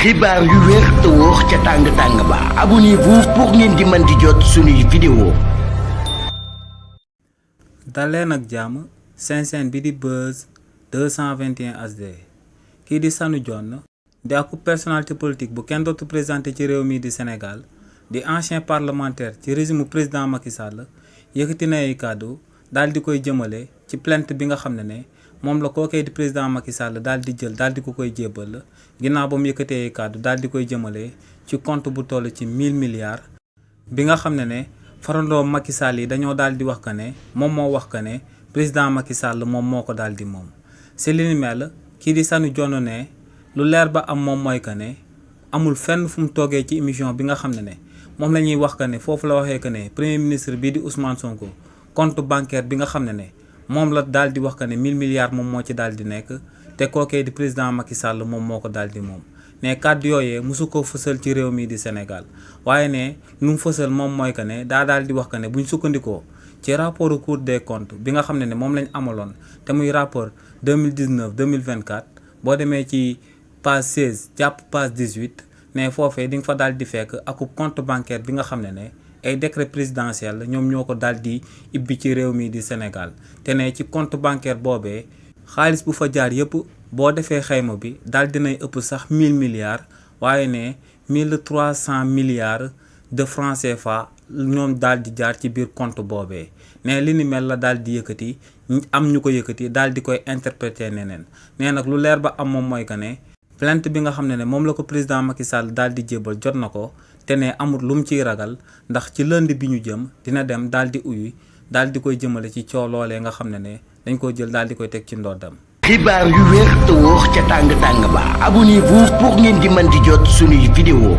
xibaar yu wér te wóor ca tàng-tàng ba abonnez-vous pour ngeen di mën di jot suñuy vidéo. daleen ak jàmm seen bi di Buzz 221 HD kii di Sanu Dione di ak personnalité politique bu kenn dootu présenté ci réew mi di Sénégal di ancien parlementaire ci régime président Macky Sall yëkkati na ay kàddu daal di koy jëmale ci plainte bi nga xam ne moom la kookee di président Macky Sall daal di jël daal di ko koy jébbal ginnaaw ba mu yëkkatee ay kàddu daal di koy jëmale ci compte bu toll ci 1000 milliards bi nga xam ne farandoo Macky Sall yi dañoo daal di wax que ne moom moo wax que ne président Macky Sall moom moo ko daal di moom. si li ni mel kii di Sanu Dione ne lu leer ba am moom mooy que ne amul fenn fu mu toogee ci émission bi nga xam ne moom la ñuy wax que ne foofu la waxee que ne premier ministre bii di Ousmane Sonko compte bancaire bi nga xam ne moom la daal di wax que ne 1000 milliards moom moo ci daal di nekk te kookee di président Macky Sall moom moo ko daal di moom. ne kàddu yooyee mosu ko fësal ci réew mi di Sénégal waaye ne lu mu fësal moom mooy que ne daa daal di wax que ne buñ sukkandikoo ci rapport Cour des comptes bi nga xam ne moom lañ amaloon te muy rapport 2019 2024 boo demee ci page 16 jàpp page 18 ne foofee di nga fa daal di fekk ak compte bancaire bi nga xam ne ay décret présidentiel ñoom ñoo ko daal di ibbi ci réew mi di Sénégal te ne ci compte bancaire boobee xaalis bu fa jaar yëpp boo defee xayma bi daal dinay ëpp sax 1000 milliards waaye ne 1300 milliards de francs CFA ñoom daal di jaar ci biir compte boobee ne li ni mel la daal di yëkkati am ñu ko yëkkati daal di koy interpréter neneen nee nag lu leer ba am moom mooy que ne plainte bi nga xam ne moom la ko président Macky Sall daal di jébal jot na ko te ne amul lu mu ciy ragal ndax ci lundi bi ñu jëm dina dem daal di uyu daal di koy jëmale ci coow loolee nga xam ne dañ ko jël daal di koy teg ci ndoddam. xibaar yu wér te wóor ca tàng-tàng ba abonnez-vous pour ngeen di mën di jot suñuy vidéo.